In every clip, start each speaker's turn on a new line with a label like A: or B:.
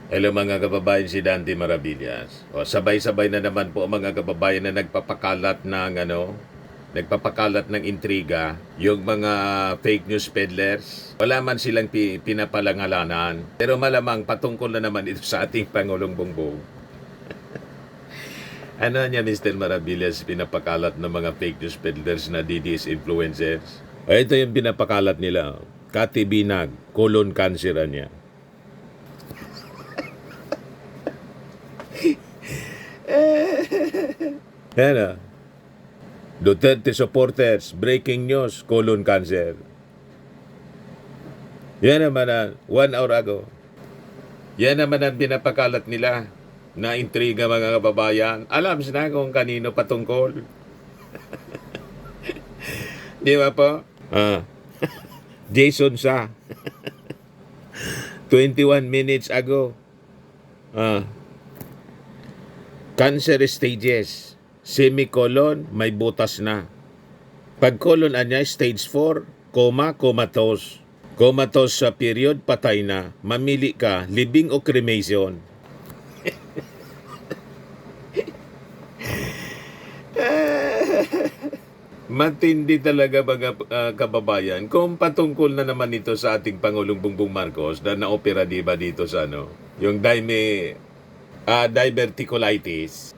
A: Hello mga kababayan, si Dante Maravillas. O, sabay-sabay na naman po mga kababayan na nagpapakalat ng intriga, yung mga fake news peddlers. Wala man silang pinapalangalanan, pero malamang patungkol na naman ito sa ating Pangulong Bongbong. Ano niya Mr. Maravillas, pinapakalat ng mga fake news peddlers na DDS influencers? O, ito yung pinapakalat nila. Kati Binag, colon cancer niya. Yan ah. Duterte supporters, breaking news, colon cancer. Yan naman 1 hour ago. Yan naman ang pinapakalat nila na intriga mga kababayan. Alam na kung kanino patungkol. Di ba po? Jason Sa. 21 minutes ago. Cancer stages. Semicolon, may butas na. Pag colon anya, stage 4, comatose. Comatose sa period, patay na. Mamili ka, living o cremation. Matindi talaga mga kababayan. Kung patungkol na naman ito sa ating Pangulong Bongbong Marcos na naopera diba dito sa yung diverticulitis.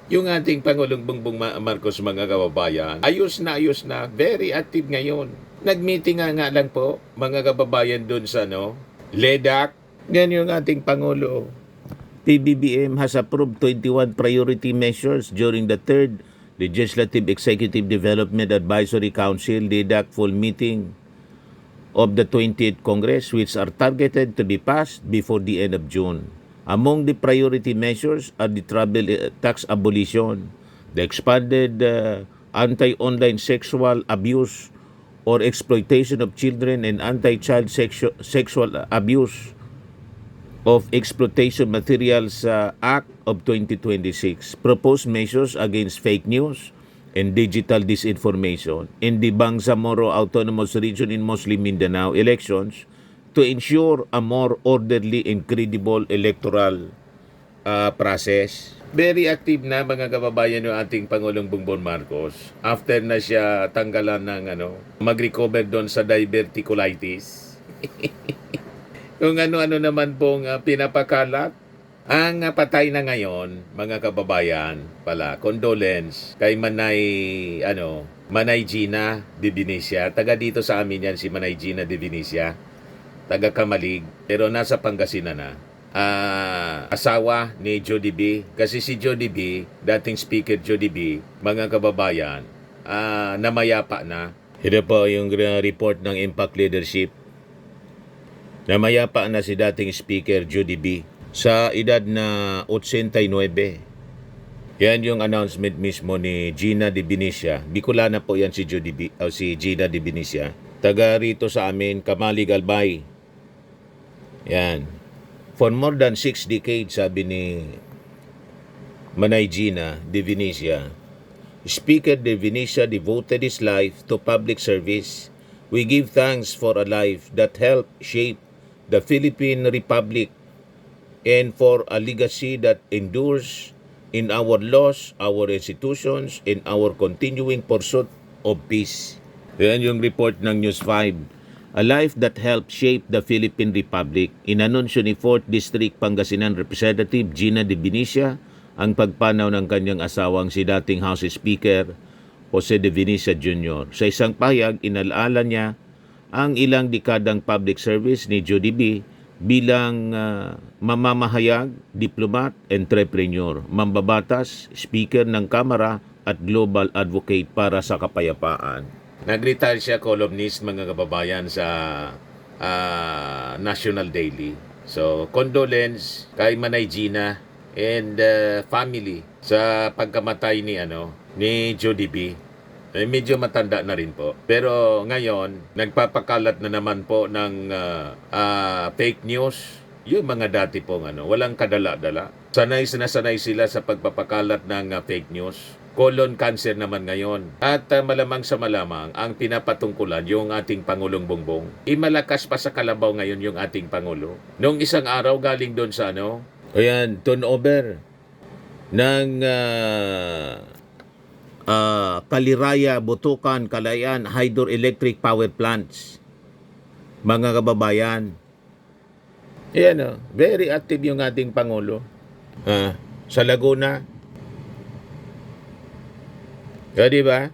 A: Yung ating Pangulong Bongbong Marcos mga kababayan, ayos na, very active ngayon. Nag-meeting nga lang po, mga kababayan doon sa LEDAC. Yan yung ating Pangulo. PBBM has approved 21 priority measures during the 3rd Legislative Executive Development Advisory Council LEDAC full meeting of the 20th Congress, which are targeted to be passed before the end of June. Among the priority measures are the travel tax abolition, the expanded anti-online sexual abuse or exploitation of children and anti-child sexual abuse of Exploitation Materials Act of 2026, proposed measures against fake news and digital disinformation in the Bangsamoro Autonomous Region in Muslim Mindanao elections to ensure a more orderly and credible electoral process. Very active na mga kababayan ng ating Pangulong Bongbong Marcos after na siya tanggalan ng mag-recover doon sa diverticulitis. Kung ano-ano naman pong pinapakalat. Ang patay na ngayon, mga kababayan, condolence kay Manay Gina de Benicia. Taga dito sa amin yan si Manay Gina de Benicia. Taga Kamalig, pero nasa Pangasinan na. Asawa ni Jody B. Kasi si Jody B, dating speaker Jody B, mga kababayan, namayapa na. Ito po yung report ng Impact Leadership. Namayapa na si dating speaker Jody B sa edad na 89. Yan yung announcement mismo ni Gina de Benicia. Bicolana po yan si Jody B, si Gina de Benicia. Taga rito sa amin, Kamalig Albay. Yan. For more than 6 decades, sabi ni Manay Gina de Benicia, Speaker de Benicia devoted his life to public service. We give thanks for a life that helped shape the Philippine Republic and for a legacy that endures in our laws, our institutions, and our continuing pursuit of peace. Yan yung report ng News 5. A life that helped shape the Philippine Republic. Inanunsyo ni 4th District Pangasinan Representative Gina de Benicia ang pagpanaw ng kanyang asawang si dating House Speaker Jose de Benicia Jr. Sa isang pahayag, inalaala niya ang ilang dekadang public service ni Jody B bilang mamamahayag, diplomat, entrepreneur, mambabatas, speaker ng Kamara at global advocate para sa kapayapaan. Nag-retire siya columnist mga kababayan sa National Daily. So, condolence kay Manay Gina and family sa pagkamatay ni Jody B. Medyo matanda na rin po. Pero ngayon, nagpapakalat na naman po ng fake news. Yung mga dati pong walang kadala-dala. Sanay sila sa pagpapakalat ng fake news. colon cancer naman ngayon. At malamang sa malamang, ang pinapatungkulan yung ating Pangulong Bongbong. Imalakas pa sa kalabaw ngayon yung ating Pangulo. Noong isang araw galing doon sa ayan, turnover ng Kaliraya, Butukan, Kalayaan, Hydroelectric Power Plants. Mga kababayan. Ayan very active yung ating Pangulo. Sa Laguna. Di ba?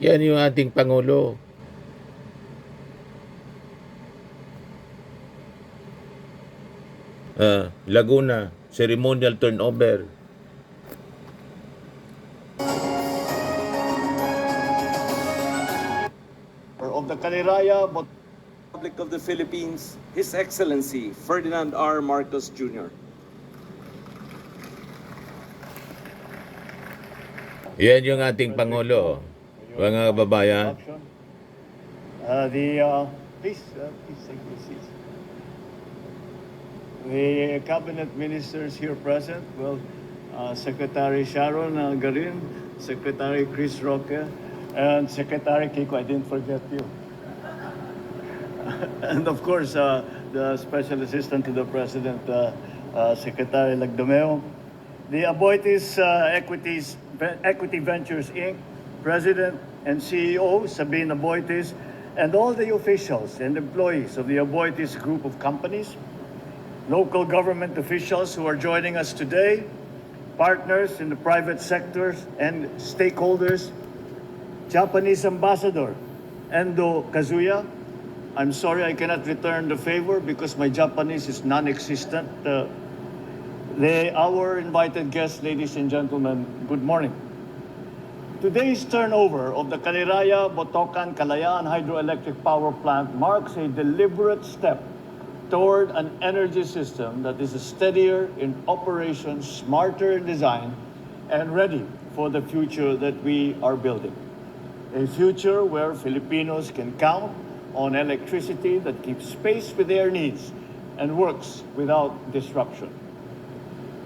A: Yan yung ating Pangulo. Laguna, ceremonial turnover.
B: Of the Kaliraya Republic of the Philippines, His Excellency Ferdinand R. Marcos Jr.
A: Yan yung ating Pangulo, mga kababayan.
C: Please take your seats. The cabinet ministers here present, Secretary Sharon Garin, Secretary Chris Roque, and Secretary Kiko, I didn't forget you. And of course, the Special Assistant to the President, Secretary Lagdomeo. The Aboitiz Equity Ventures, Inc., President and CEO, Sabine Aboitiz, and all the officials and employees of the Aboitiz Group of Companies, local government officials who are joining us today, partners in the private sectors and stakeholders, Japanese Ambassador Endo Kazuya. I'm sorry I cannot return the favor because my Japanese is non-existent. Our invited guests, ladies and gentlemen, good morning. Today's turnover of the Kaliraya, Botocan, Kalayaan Hydroelectric Power Plant marks a deliberate step toward an energy system that is steadier in operation, smarter in design, and ready for the future that we are building. A future where Filipinos can count on electricity that keeps pace with their needs and works without disruption.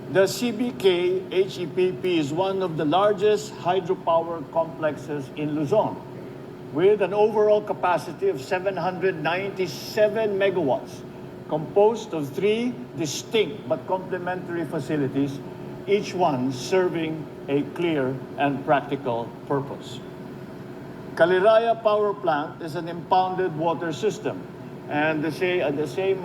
C: The CBK HEPP is one of the largest hydropower complexes in Luzon, with an overall capacity of 797 megawatts, composed of 3 distinct but complementary facilities, each one serving a clear and practical purpose. Kaliraya Power Plant is an impounded water system, and the same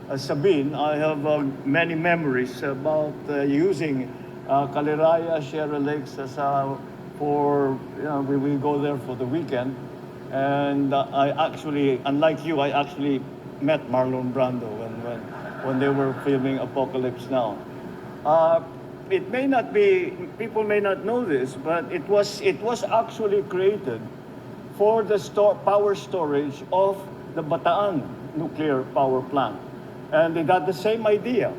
C: as Sabine, I have many memories about using Kaliraya, Sierra Lakes as we go there for the weekend. And I actually, unlike you, I actually met Marlon Brando when they were filming Apocalypse Now. It may not be, people may not know this, but it was actually created for the power storage of the Bataan nuclear power plant. And they got the same idea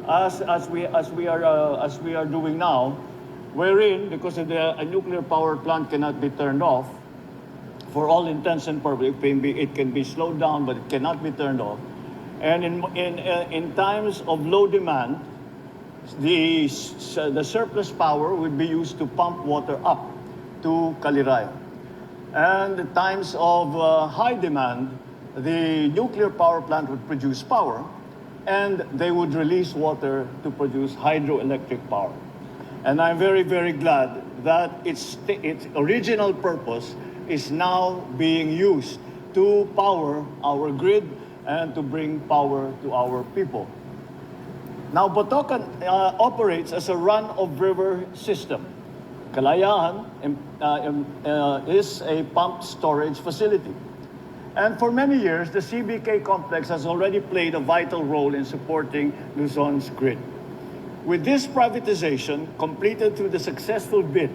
C: as we are doing now, wherein because of a nuclear power plant cannot be turned off, for all intents and purposes, it can be slowed down, but it cannot be turned off. And in times of low demand, the surplus power would be used to pump water up to Kaliraya. And in times of high demand, the nuclear power plant would produce power, and they would release water to produce hydroelectric power. And I'm very, very glad that its original purpose is now being used to power our grid and to bring power to our people. Now, Botocan operates as a run-of-river system. Kalayaan is a pump storage facility. And for many years, the CBK complex has already played a vital role in supporting Luzon's grid. With this privatization, completed through the successful bid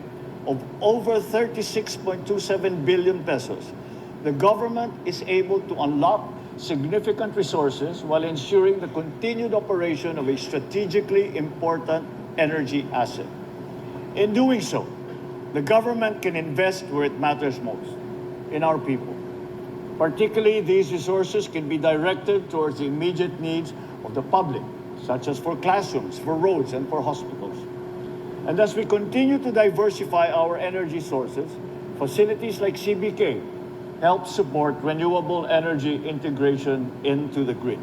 C: of over 36.27 billion pesos, the government is able to unlock significant resources while ensuring the continued operation of a strategically important energy asset. In doing so, the government can invest where it matters most, in our people. Particularly, these resources can be directed towards the immediate needs of the public, such as for classrooms, for roads, and for hospitals. And as we continue to diversify our energy sources, facilities like CBK help support renewable energy integration into the grid.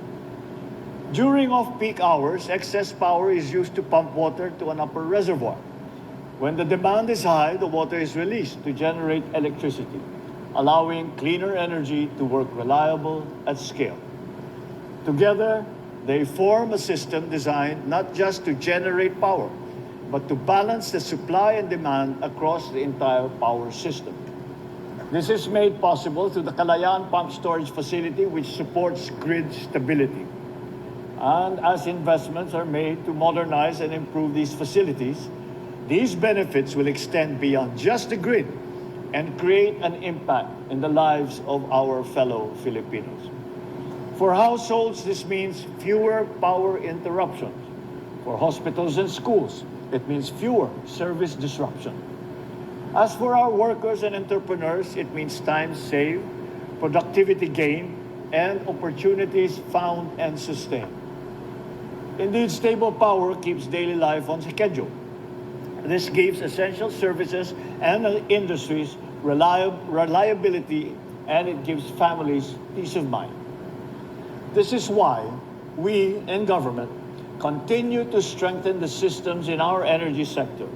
C: During off-peak hours, excess power is used to pump water to an upper reservoir. When the demand is high, the water is released to generate electricity, allowing cleaner energy to work reliable at scale. Together, they form a system designed not just to generate power, but to balance the supply and demand across the entire power system. This is made possible through the Kalayaan Pump Storage Facility, which supports grid stability. And as investments are made to modernize and improve these facilities, these benefits will extend beyond just the grid and create an impact in the lives of our fellow Filipinos. For households, this means fewer power interruptions. For hospitals and schools, it means fewer service disruptions. As for our workers and entrepreneurs, it means time saved, productivity gained, and opportunities found and sustained. Indeed, stable power keeps daily life on schedule. This gives essential services and industries reliability, and it gives families peace of mind. This is why we in government continue to strengthen the systems in our energy sector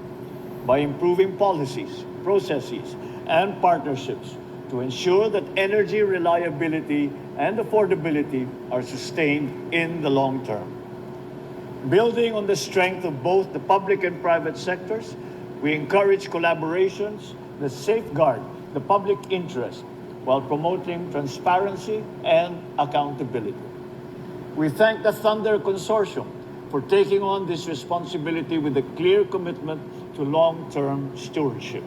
C: by improving policies, processes, and partnerships to ensure that energy reliability and affordability are sustained in the long term. Building on the strength of both the public and private sectors, we encourage collaborations that safeguard the public interest while promoting transparency and accountability. We thank the Thunder Consortium for taking on this responsibility with a clear commitment to long-term stewardship.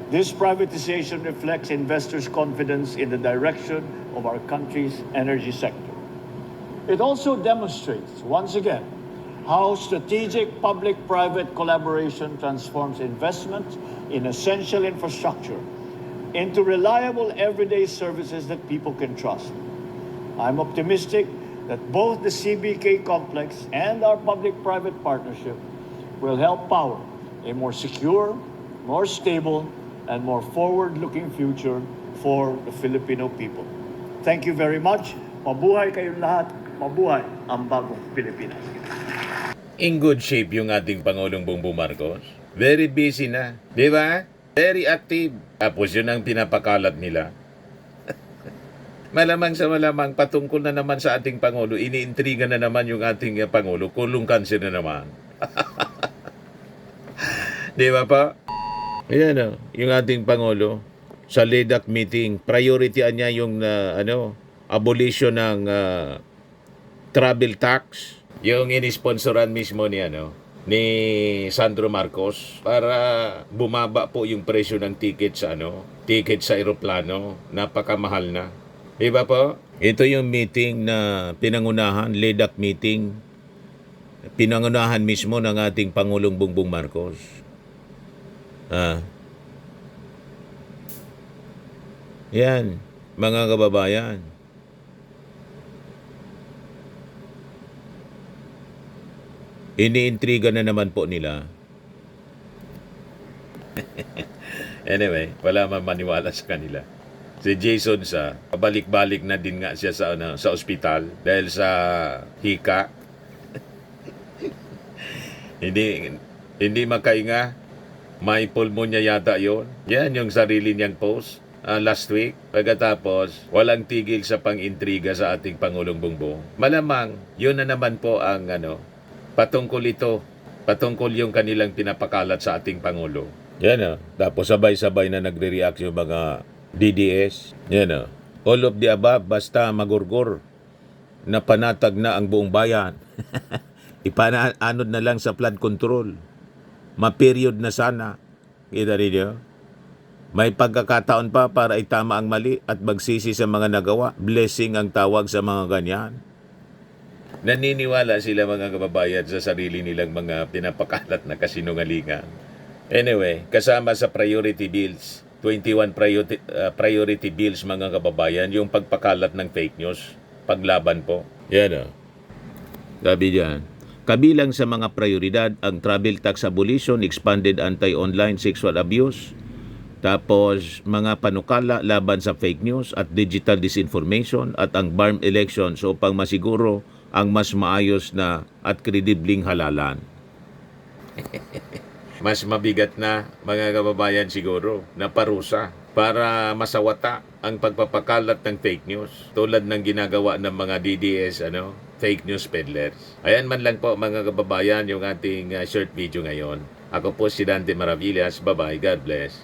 C: This privatization reflects investors' confidence in the direction of our country's energy sector. It also demonstrates, once again, how strategic public-private collaboration transforms investment in essential infrastructure into reliable everyday services that people can trust. I'm optimistic that both the CBK complex and our public-private partnership will help power a more secure, more stable, and more forward-looking future for the Filipino people. Thank you very much. Mabuhay kayong lahat. Mabuhay ang bagong Pilipinas.
A: In good shape yung ating Pangulong Bongbong Marcos. Very busy na. Di ba? Very active. Tapos yun ang pinapakalat nila. Malamang sa malamang patungkol na naman sa ating Pangulo, iniintriga na naman yung ating Pangulo, kulong cancer na naman. Di ba pa? Ayan o, yung ating Pangulo, sa LEDAC meeting, priorityan niya yung abolition ng travel tax, yung inisponsoran mismo ni Sandro Marcos para bumaba po yung presyo ng ticket sa eroplano. Napakamahal na. Diba po? Ito yung meeting na pinangunahan, LEDAC meeting, pinangunahan mismo ng ating Pangulong Bongbong Marcos. Yan, mga kababayan. Iniintriga na naman po nila. Anyway, wala man maniwala sa kanila. Si Jason pabalik-balik na din nga siya sa ospital dahil sa hika. hindi makainga. May pulmonya yata yon. Yan yung sarili niyang post last week. Pagkatapos, walang tigil sa pang-intriga sa ating Pangulong Bongbong. Malamang, yun na naman po ang patungkol ito. Patungkol yung kanilang pinapakalat sa ating Pangulo. Yan Tapos sabay-sabay na nagre-react yung mga DDS. Yan all of the above, basta magurgur na panatag na ang buong bayan. Ipanaanod na lang sa flood control. Ma-period na sana. Kita rin may pagkakataon pa para itama ang mali at magsisi sa mga nagawa. Blessing ang tawag sa mga ganyan. Naniniwala sila mga kababayan sa sarili nilang mga pinapakalat na kasinungalingan. Anyway, kasama sa priority bills, 21 priority bills mga kababayan, yung pagpakalat ng fake news, paglaban po. Yan Sabi diyan, Kabilang sa mga prioridad ang travel tax abolition, expanded anti-online sexual abuse, tapos mga panukala laban sa fake news at digital disinformation at ang BARM elections upang masiguro ang mas maayos na at kredibling halalan. Mas mabigat na, mga kababayan siguro, na parusa para masawata ang pagpapakalat ng fake news tulad ng ginagawa ng mga DDS, fake news peddlers. Ayan man lang po mga kababayan yung ating short video ngayon. Ako po si Dante Maravillas. Bye-bye. God bless.